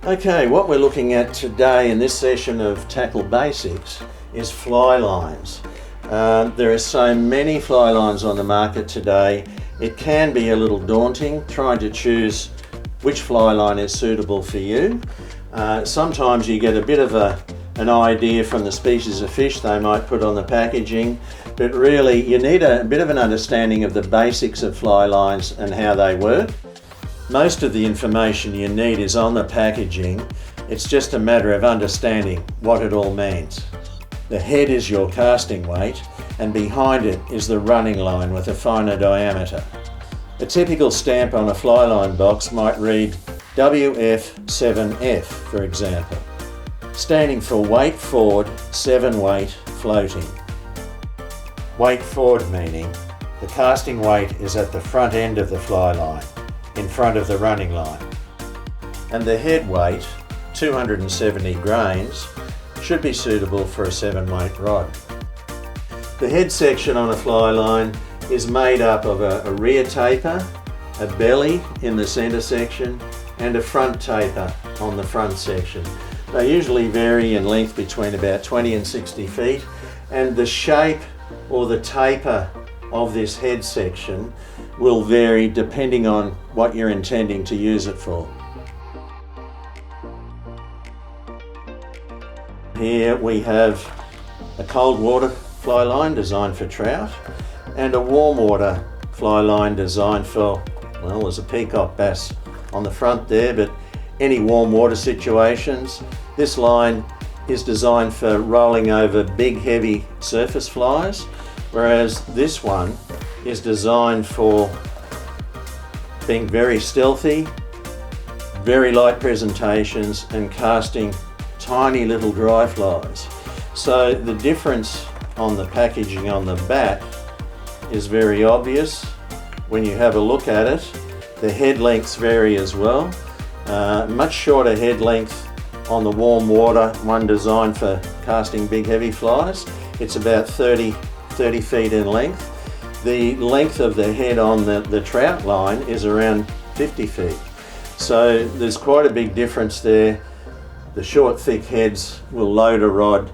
Okay, what we're looking at today in this session of Tackle Basics is fly lines. There are so many fly lines on the market today, it can be a little daunting trying to choose which fly line is suitable for you. Sometimes you get a bit of an idea from the species of fish they might put on the packaging, but really you need a bit of an understanding of the basics of fly lines and how they work. Most of the information you need is on the packaging. It's just a matter of understanding what it all means. The head is your casting weight, and behind it is the running line with a finer diameter. A typical stamp on a fly line box might read WF7F, for example, standing for weight forward, 7 weight floating. Weight forward meaning the casting weight is at the front end of the fly line, in front of the running line. And the head weight, 270 grains, should be suitable for a 7 weight rod. The head section on a fly line is made up of a rear taper, a belly in the centre section, and a front taper on the front section. They usually vary in length between about 20 and 60 feet, and the shape or the taper of this head section will vary depending on what you're intending to use it for. Here we have a cold water fly line designed for trout and a warm water fly line designed for, well, there's a peacock bass on the front there, but any warm water situations. This line is designed for rolling over big heavy surface flies, whereas this one is designed for being very stealthy, very light presentations and casting tiny little dry flies. So the difference on the packaging on the back is very obvious when you have a look at it. The head lengths vary as well. Much shorter head length on the warm water, one designed for casting big heavy flies. It's about 30 feet in length. The length of the head on the trout line is around 50 feet. So there's quite a big difference there. The short, thick heads will load a rod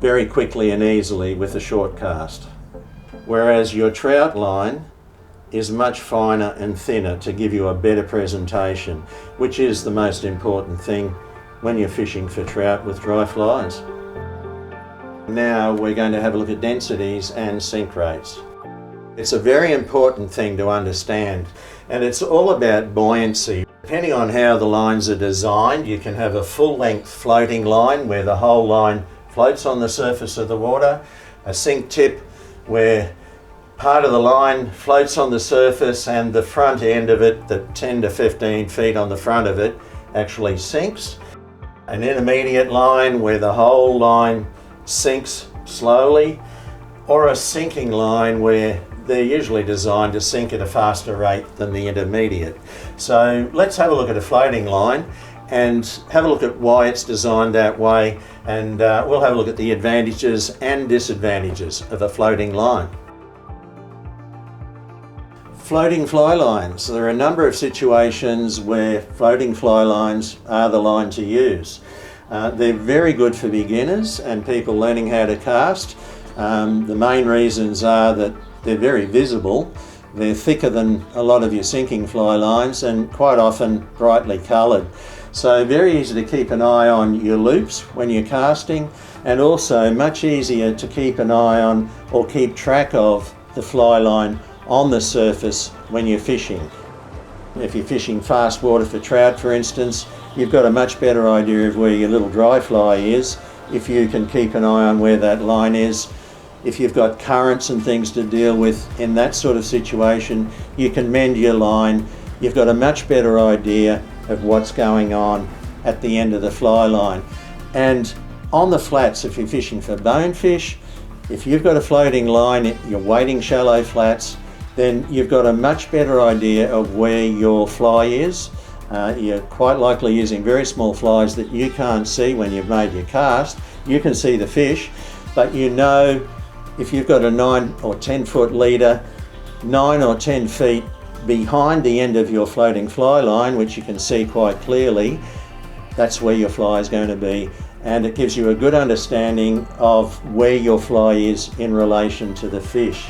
very quickly and easily with a short cast. Whereas your trout line is much finer and thinner to give you a better presentation, which is the most important thing when you're fishing for trout with dry flies. Now we're going to have a look at densities and sink rates. It's a very important thing to understand, and it's all about buoyancy. Depending on how the lines are designed, you can have a full-length floating line where the whole line floats on the surface of the water, a sink tip where part of the line floats on the surface and the front end of it, the 10 to 15 feet on the front of it, actually sinks. An intermediate line where the whole line sinks slowly, or a sinking line where they're usually designed to sink at a faster rate than the intermediate. So let's have a look at a floating line and have a look at why it's designed that way, and we'll have a look at the advantages and disadvantages of a floating line. Floating fly lines. There are a number of situations where floating fly lines are the line to use. They're very good for beginners and people learning how to cast. The main reasons are that they're very visible, they're thicker than a lot of your sinking fly lines and quite often brightly coloured. So very easy to keep an eye on your loops when you're casting, and also much easier to keep an eye on or keep track of the fly line on the surface when you're fishing. If you're fishing fast water for trout, for instance, you've got a much better idea of where your little dry fly is if you can keep an eye on where that line is. If you've got currents and things to deal with in that sort of situation, you can mend your line. You've got a much better idea of what's going on at the end of the fly line. And on the flats, if you're fishing for bonefish, if you've got a floating line, you're wading shallow flats, then you've got a much better idea of where your fly is. You're quite likely using very small flies that you can't see when you've made your cast. You can see the fish, but you know if you've got a 9 or 10 foot leader, 9 or 10 feet behind the end of your floating fly line, which you can see quite clearly, that's where your fly is going to be. And it gives you a good understanding of where your fly is in relation to the fish.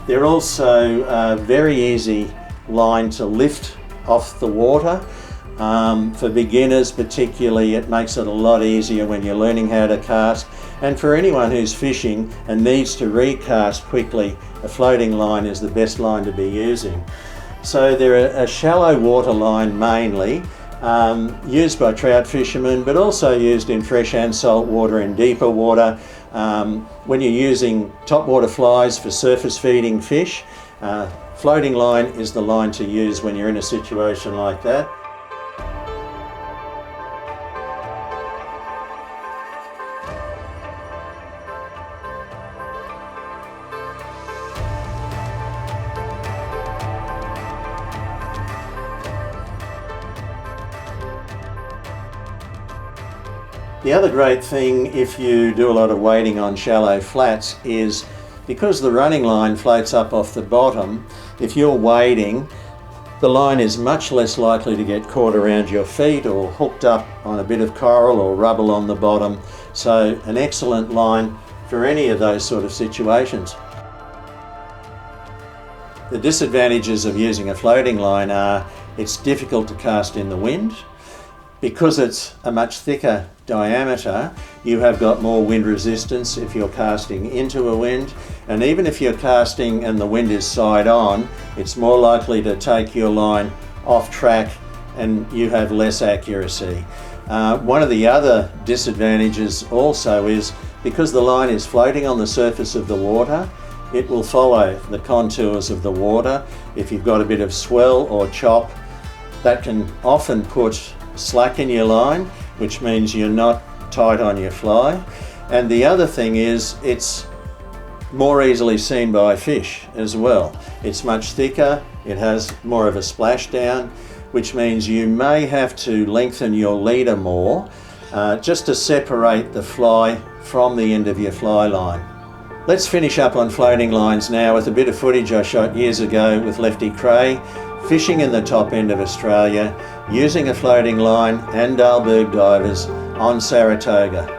They're also a very easy line to lift off the water. For beginners particularly, it makes it a lot easier when you're learning how to cast. And for anyone who's fishing and needs to recast quickly, a floating line is the best line to be using. So they're a shallow water line mainly, used by trout fishermen, but also used in fresh and salt water and deeper water. When you're using topwater flies for surface feeding fish, floating line is the line to use when you're in a situation like that. The other great thing if you do a lot of wading on shallow flats is because the running line floats up off the bottom, if you're wading, the line is much less likely to get caught around your feet or hooked up on a bit of coral or rubble on the bottom. So an excellent line for any of those sort of situations. The disadvantages of using a floating line are it's difficult to cast in the wind. Because it's a much thicker diameter, you have got more wind resistance if you're casting into a wind, and even if you're casting and the wind is side on, it's more likely to take your line off track and you have less accuracy. One of the other disadvantages also is because the line is floating on the surface of the water, it will follow the contours of the water. If you've got a bit of swell or chop, that can often put slack in your line, which means you're not tight on your fly. And the other thing is it's more easily seen by fish as well. It's much thicker, it has more of a splashdown, which means you may have to lengthen your leader more just to separate the fly from the end of your fly line. Let's finish up on floating lines now with a bit of footage I shot years ago with Lefty Cray, fishing in the top end of Australia, using a floating line and Dahlberg divers on Saratoga.